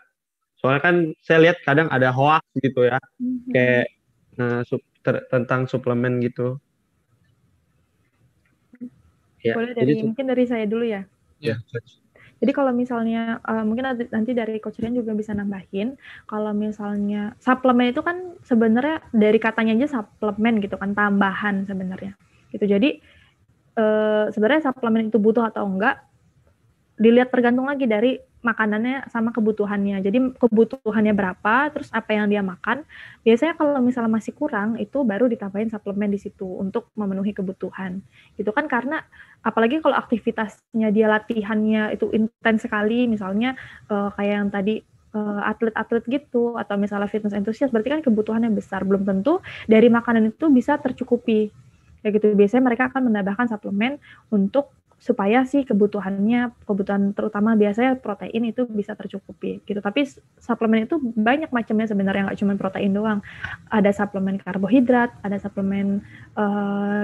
Soalnya kan saya lihat kadang ada hoax gitu ya, kayak tentang suplemen gitu. Ya, boleh mungkin dari saya dulu ya. Ya. Jadi kalau misalnya mungkin nanti dari Coach Rian juga bisa nambahin, kalau misalnya suplemen itu kan sebenarnya dari katanya aja suplemen gitu kan, tambahan sebenarnya. Gitu. Jadi sebenarnya suplemen itu butuh atau enggak dilihat tergantung lagi dari makanannya sama kebutuhannya. Jadi kebutuhannya berapa, terus apa yang dia makan. Biasanya kalau misalnya masih kurang, itu baru ditambahin suplemen di situ untuk memenuhi kebutuhan. Gitu kan, karena apalagi kalau aktivitasnya dia latihannya itu intens sekali, misalnya kayak yang tadi atlet-atlet gitu, atau misalnya fitness enthusiast, berarti kan kebutuhannya besar. Belum tentu dari makanan itu bisa tercukupi. Kayak gitu. Biasanya mereka akan menambahkan suplemen untuk supaya sih kebutuhan terutama biasanya protein itu bisa tercukupi gitu. Tapi suplemen itu banyak macamnya sebenarnya, nggak cuma protein doang. Ada suplemen karbohidrat, ada suplemen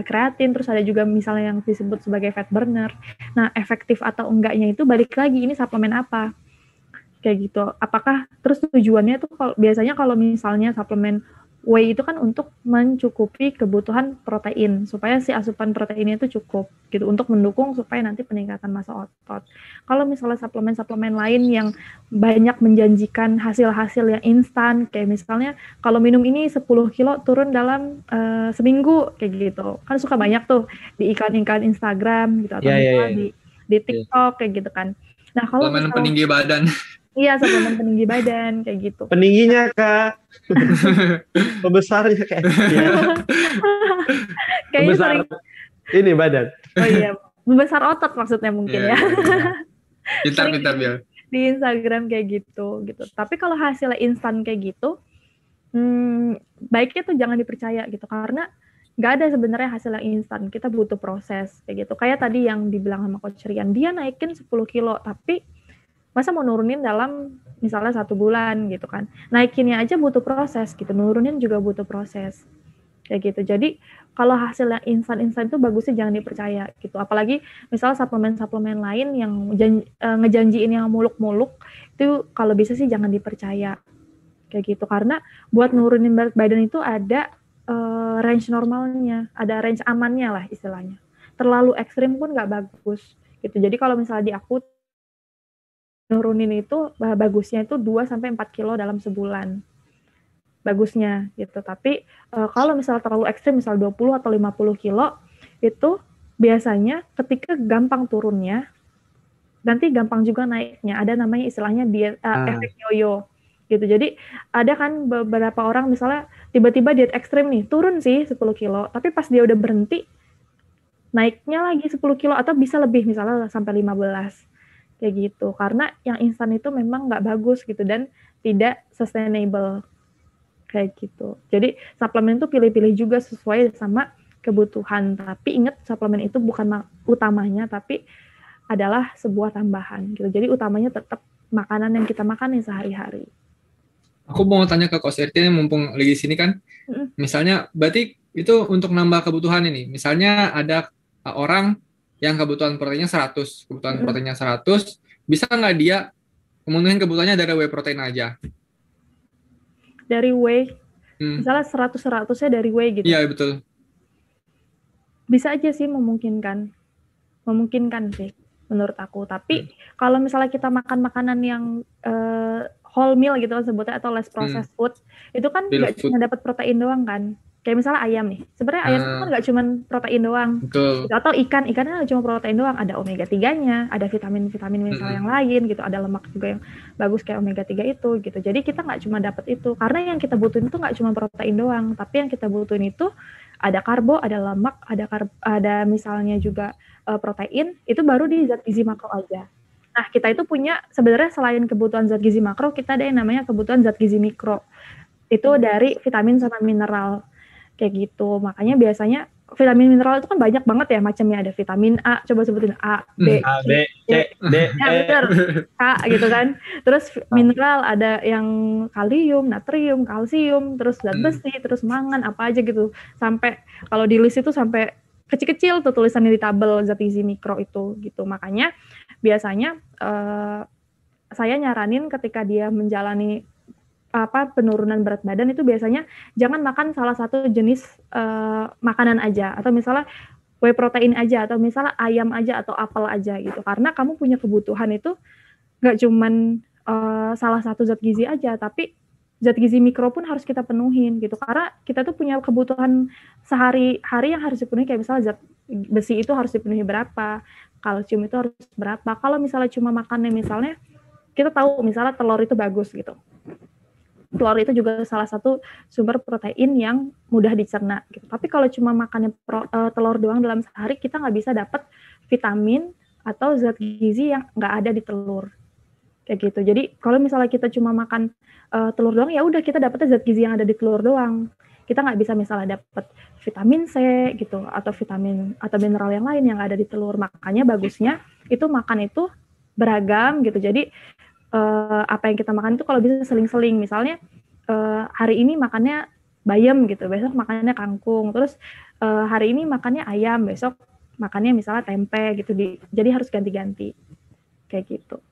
kreatin, terus ada juga misalnya yang disebut sebagai fat burner. Nah, efektif atau enggaknya itu balik lagi ini suplemen apa kayak gitu. Apakah terus tujuannya tuh biasanya kalau misalnya suplemen whey itu kan untuk mencukupi kebutuhan protein supaya si asupan proteinnya itu cukup gitu untuk mendukung supaya nanti peningkatan massa otot. Kalau misalnya suplemen-suplemen lain yang banyak menjanjikan hasil-hasil yang instan kayak misalnya kalau minum ini 10 kilo turun dalam seminggu kayak gitu. Kan suka banyak tuh di iklan-iklan Instagram gitu atau misalnya di TikTok kayak gitu kan. Nah, kalau suplemen peninggi badan. Iya, suplemen peninggi badan kayak gitu. Peningginya Kak. Pembesarnya kayak. Ya. Pembesar ini badan. Oh iya, membesar otot maksudnya mungkin ya. Pintar Bill. Di Instagram kayak gitu. Tapi kalau hasilnya instan kayak gitu, baiknya tuh jangan dipercaya gitu karena nggak ada sebenarnya hasil yang instan. Kita butuh proses kayak gitu. Kayak tadi yang dibilang sama Coach Rian, dia naikin 10 kilo tapi masa mau nurunin dalam misalnya 1 bulan gitu kan. Naikinnya aja butuh proses gitu, nurunin juga butuh proses. Kayak gitu. Jadi kalau hasil yang instan-instan itu bagusnya jangan dipercaya gitu. Apalagi misalnya suplemen-suplemen lain yang ngejanjiin yang muluk-muluk itu kalau bisa sih jangan dipercaya. Kayak gitu. Karena buat nurunin berat badan itu ada range normalnya, ada range amannya lah istilahnya. Terlalu ekstrim pun nggak bagus gitu. Jadi kalau misalnya di aku nurunin itu bagusnya itu 2-4 kilo dalam sebulan. Bagusnya gitu. Tapi kalau misalnya terlalu ekstrim, misal 20 atau 50 kilo, itu biasanya ketika gampang turunnya, nanti gampang juga naiknya. Ada namanya istilahnya diet, efek yoyo. Gitu. Jadi ada kan beberapa orang misalnya tiba-tiba diet ekstrim nih, turun sih 10 kilo, tapi pas dia udah berhenti, naiknya lagi 10 kilo atau bisa lebih misalnya sampai 15. Kayak gitu. Karena yang instan itu memang nggak bagus gitu dan tidak sustainable. Kayak gitu. Jadi suplemen itu pilih-pilih juga sesuai sama kebutuhan. Tapi ingat suplemen itu bukan utamanya, tapi adalah sebuah tambahan gitu. Jadi utamanya tetap makanan yang kita makan sehari-hari. Aku mau tanya ke Coach Erti mumpung lagi sini kan. Misalnya berarti itu untuk nambah kebutuhan ini. Misalnya ada orang yang kebutuhan proteinnya 100, proteinnya 100, bisa nggak dia memenuhi kebutuhannya dari whey protein aja? Dari whey, misalnya 100-100-nya dari whey gitu? Iya, betul. Bisa aja sih memungkinkan sih menurut aku. Tapi kalau misalnya kita makan makanan yang whole meal gitu sebutnya atau less processed food, itu kan nggak cuma dapat protein doang kan? Kayak misalnya ayam nih, sebenarnya ayam itu kan nggak cuma protein doang. Betul. Atau ikannya nggak cuma protein doang, ada omega 3-nya, ada vitamin misalnya yang lain gitu, ada lemak juga yang bagus kayak omega 3 itu gitu. Jadi kita nggak cuma dapat itu, karena yang kita butuhin itu nggak cuma protein doang, tapi yang kita butuhin itu ada karbo, ada lemak, ada misalnya juga protein, itu baru di zat gizi makro aja. Nah, kita itu punya sebenarnya selain kebutuhan zat gizi makro, kita ada yang namanya kebutuhan zat gizi mikro. Itu dari vitamin sama mineral. Kayak gitu. Makanya biasanya vitamin mineral itu kan banyak banget ya macamnya. Ada vitamin A, coba sebutin A, B, C, D, ya bener, K gitu kan. Terus mineral ada yang kalium, natrium, kalsium, terus zat besi, terus mangan, apa aja gitu. Sampai kalau di list itu sampai kecil-kecil tuh tulisannya di tabel zat gizi mikro itu gitu. Makanya biasanya saya nyaranin ketika dia menjalani penurunan berat badan itu biasanya jangan makan salah satu jenis makanan aja atau misalnya whey protein aja atau misalnya ayam aja atau apel aja gitu, karena kamu punya kebutuhan itu nggak cuman salah satu zat gizi aja, tapi zat gizi mikro pun harus kita penuhin gitu, karena kita tuh punya kebutuhan sehari-hari yang harus dipenuhi, kayak misalnya zat besi itu harus dipenuhi berapa, kalsium itu harus berapa. Kalau misalnya cuma makannya misalnya kita tahu misalnya telur itu bagus gitu, telur itu juga salah satu sumber protein yang mudah dicerna gitu. Tapi kalau cuma makannya telur doang dalam sehari, kita nggak bisa dapat vitamin atau zat gizi yang nggak ada di telur. Kayak gitu. Jadi kalau misalnya kita cuma makan telur doang, ya udah kita dapatnya zat gizi yang ada di telur doang. Kita nggak bisa misalnya dapat vitamin C gitu atau vitamin atau mineral yang lain yang ada di telur. Makanya bagusnya itu makan itu beragam gitu. Jadi apa yang kita makan itu kalau bisa seling-seling, misalnya hari ini makannya bayam gitu, besok makannya kangkung, terus hari ini makannya ayam, besok makannya misalnya tempe gitu, jadi harus ganti-ganti kayak gitu.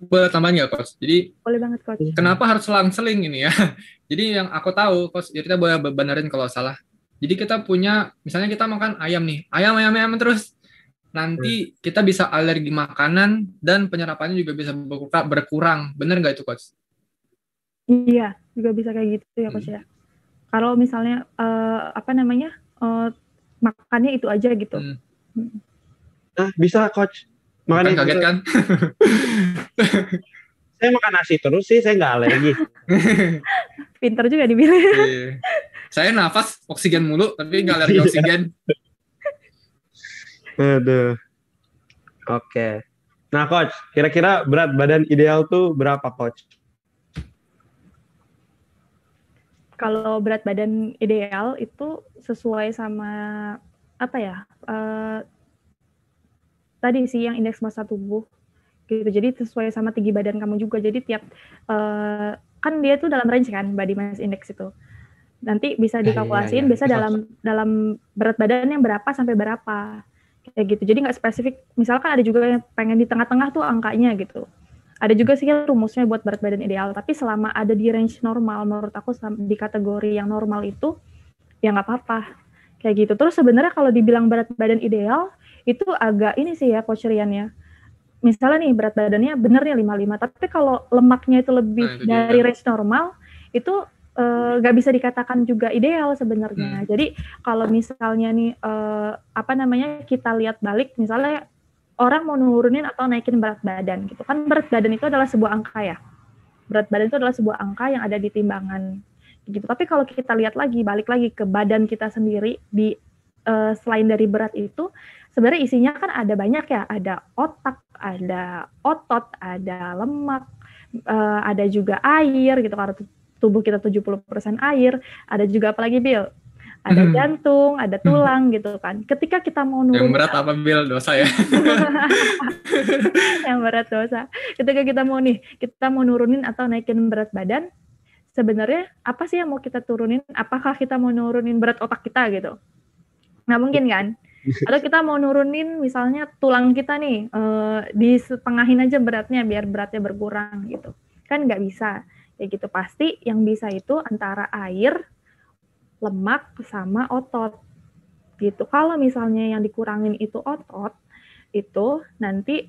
boleh tambahin nggak, Coach? Jadi, Boleh banget, Coach. kenapa harus selang-seling ini ya? Jadi yang aku tahu, Coach, ya kita boleh benerin kalau salah. Jadi kita punya, misalnya kita makan ayam nih, ayam terus. Nanti kita bisa alergi makanan dan penyerapannya juga bisa berkurang. Bener nggak itu, Coach? Iya, juga bisa kayak gitu ya, Coach ya. Kalau misalnya makannya itu aja gitu. Nah, bisa, Coach. Makan kaget kan? Saya makan nasi terus sih, saya nggak alergi. Pinter juga dibilang. Saya nafas oksigen mulu, tapi nggak alergi oksigen. Aduh. Oke. Nah, Coach, kira-kira berat badan ideal tuh berapa, Coach? Kalau berat badan ideal itu sesuai sama apa ya? Tadi sih yang indeks massa tubuh gitu. Jadi sesuai sama tinggi badan kamu juga. Jadi tiap kan dia tuh dalam range kan body mass index itu. Nanti bisa dikalkulasiin bisa dalam berat badan yang berapa sampai berapa. Kayak gitu. Jadi nggak spesifik. Misalkan ada juga yang pengen di tengah-tengah tuh angkanya gitu. Ada juga sih rumusnya buat berat badan ideal, tapi selama ada di range normal, menurut aku di kategori yang normal itu ya nggak apa-apa. Kayak gitu. Terus sebenarnya kalau dibilang berat badan ideal itu agak ini sih ya, Coach Rian ya. Misalnya nih berat badannya benernya 55, tapi kalau lemaknya itu lebih dari range normal, itu nggak bisa dikatakan juga ideal sebenarnya. Jadi kalau misalnya nih kita lihat balik, misalnya orang mau nurunin atau naikin berat badan gitu. Kan berat badan itu adalah sebuah angka ya. Berat badan itu adalah sebuah angka yang ada di timbangan gitu. Tapi kalau kita lihat lagi, balik lagi ke badan kita sendiri di selain dari berat itu, sebenarnya isinya kan ada banyak ya, ada otak, ada otot, ada lemak, ada juga air gitu, karena tubuh kita 70% air, ada juga apalagi Bill, ada jantung, ada tulang gitu kan. Ketika kita mau nurunin, yang berat apa Bill? Dosa ya? Yang berat dosa. Ketika kita mau nurunin atau naikin berat badan, sebenarnya apa sih yang mau kita turunin? Apakah kita mau nurunin berat otak kita gitu? Nggak mungkin kan? Atau kita mau nurunin misalnya tulang kita nih, disetengahin aja beratnya biar beratnya berkurang gitu. Kan nggak bisa. Ya gitu, pasti yang bisa itu antara air, lemak, sama otot. Gitu. Kalau misalnya yang dikurangin itu otot, itu nanti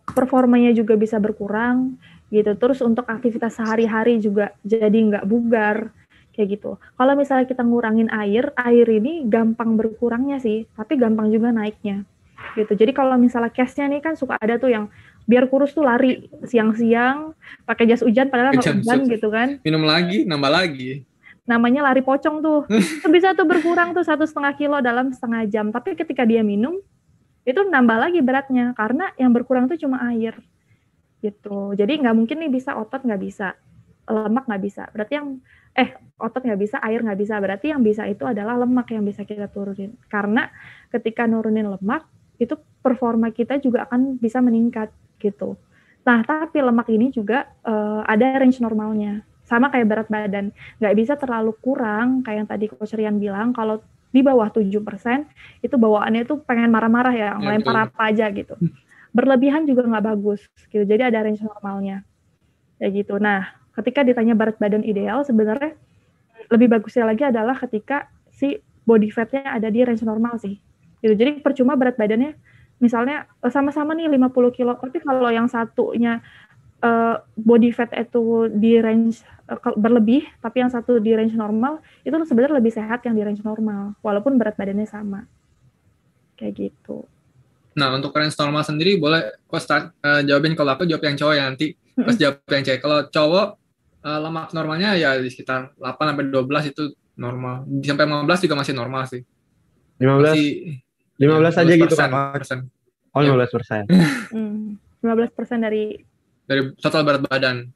performanya juga bisa berkurang gitu. Terus untuk aktivitas sehari-hari juga jadi nggak bugar kayak gitu. Kalau misalnya kita ngurangin air ini gampang berkurangnya sih, tapi gampang juga naiknya gitu. Jadi kalau misalnya case-nya nih kan suka ada tuh yang biar kurus tuh lari siang-siang pakai jas hujan padahal nggak hujan gitu kan. Minum lagi, nambah lagi. Namanya lari pocong tuh. Bisa tuh berkurang tuh 1,5 kilo dalam setengah jam. Tapi ketika dia minum itu nambah lagi beratnya karena yang berkurang tuh cuma air gitu. Jadi nggak mungkin nih bisa otot nggak bisa, lemak nggak bisa. Berarti yang otot nggak bisa, air nggak bisa. Berarti yang bisa itu adalah lemak yang bisa kita turunin. Karena ketika nurunin lemak itu performa kita juga akan bisa meningkat gitu. Nah tapi lemak ini juga ada range normalnya. Sama kayak berat badan, nggak bisa terlalu kurang kayak yang tadi Coach Rian bilang. Kalau di bawah 7% itu bawaannya itu pengen marah-marah ya, ngelempar apa aja gitu. Berlebihan juga nggak bagus gitu. Jadi ada range normalnya. Kayak gitu. Nah, ketika ditanya berat badan ideal sebenarnya lebih bagusnya lagi adalah ketika si body fat-nya ada di range normal sih. Gitu. Jadi percuma berat badannya misalnya sama-sama nih 50 kilo, tapi kalau yang satunya body fat itu di range berlebih, tapi yang satu di range normal, itu sebenarnya lebih sehat yang di range normal, walaupun berat badannya sama. Kayak gitu. Nah, untuk range normal sendiri, boleh Coach jawabin. Kalau aku jawab yang cowok ya nanti. Coach jawab yang cewek. Kalau cowok, lemak normalnya ya di sekitar 8-12 itu normal. Sampai 15 juga masih normal sih. 15 aja gitu kan? Oh, 15%. 15% dari total berat badan.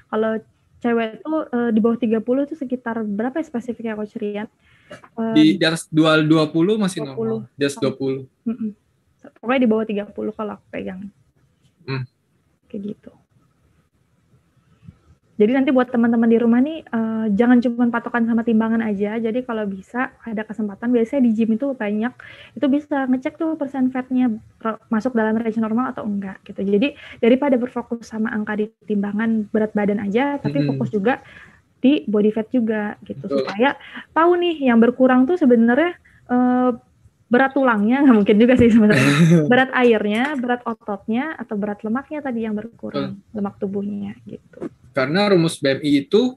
Kalau cewek itu di bawah 30 itu sekitar berapa ya spesifiknya Coach Rian? Di atas 20 masih 20. Normal. Di atas 20. Pokoknya di bawah 30 kalau aku pegang. Kayak gitu. Jadi nanti buat teman-teman di rumah nih, jangan cuma patokan sama timbangan aja. Jadi kalau bisa ada kesempatan, biasanya di gym itu banyak, itu bisa ngecek tuh persen fatnya masuk dalam range normal atau enggak gitu. Jadi daripada berfokus sama angka di timbangan berat badan aja, tapi fokus juga di body fat juga gitu. Supaya tahu nih yang berkurang tuh sebenarnya berat tulangnya, nggak mungkin juga sih sebenarnya. Berat airnya, berat ototnya, atau berat lemaknya tadi yang berkurang, lemak tubuhnya gitu. Karena rumus BMI itu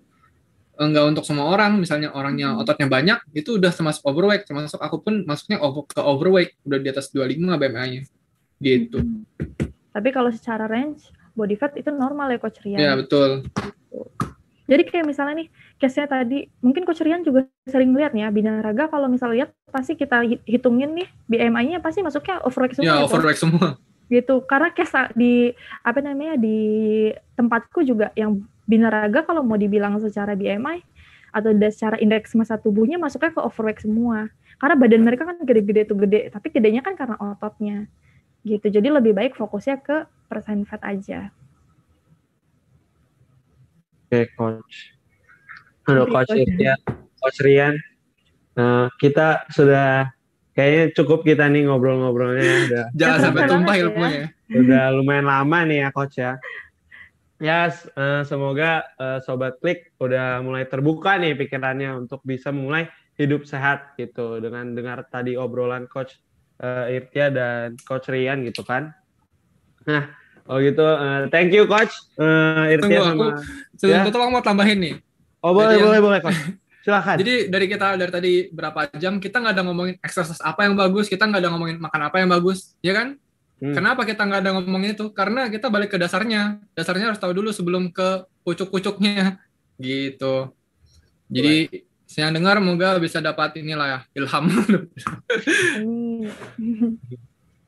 enggak untuk semua orang. Misalnya orangnya ototnya banyak, itu udah termasuk overweight. Termasuk aku pun masuknya ke overweight. Udah di atas 25 BMI-nya. Gitu. Tapi kalau secara range, body fat itu normal ya Coach Rian? Ya, betul. Gitu. Jadi kayak misalnya nih, case-nya tadi, mungkin Coach Rian juga sering lihat nih ya, Binaraga kalau misalnya lihat, pasti kita hitungin nih, BMI-nya pasti masuknya overweight semua. Ya, overweight semua. Gitu, karena case di di tempatku juga yang Binaraga kalau mau dibilang secara BMI atau secara indeks massa tubuhnya masuknya ke overweight semua, karena badan mereka kan gede-gede tuh gede, tapi gedenya kan karena ototnya gitu. Jadi lebih baik fokusnya ke persen fat aja. Oke, Coach. Halo Coach Irtia, Coach Rian. Kita sudah kayaknya cukup kita nih ngobrol-ngobrolnya. Jangan sampai tumpah ilmunya. Udah lumayan lama nih ya Coach ya. Ya, semoga Sobat Klik udah mulai terbuka nih pikirannya untuk bisa mulai hidup sehat gitu dengan dengar tadi obrolan Coach Irtia dan Coach Rian gitu kan. Nah, gitu, thank you Coach Irtia sama. Tunggu, aku mau tambahin nih. Oh boleh Coach. Silakan. Jadi dari tadi berapa jam kita nggak ada ngomongin exercise apa yang bagus, kita nggak ada ngomongin makan apa yang bagus, ya kan? Kenapa kita nggak ada ngomongin itu? Karena kita balik ke dasarnya. Dasarnya harus tahu dulu sebelum ke pucuk-pucuknya, gitu. Jadi saya dengar semoga bisa dapat inilah ya ilham.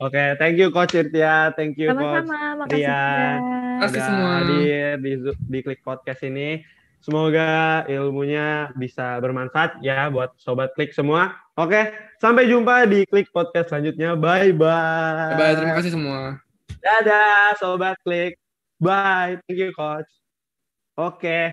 Oke, thank you Coach Irtia, thank you Coach Rian. Makasih semua hadir di Klik Podcast ini. Semoga ilmunya bisa bermanfaat ya buat Sobat Klik semua. Oke, sampai jumpa di Klik Podcast selanjutnya. Bye-bye. Bye-bye, terima kasih semua. Dadah Sobat Klik. Bye, thank you Coach. Oke.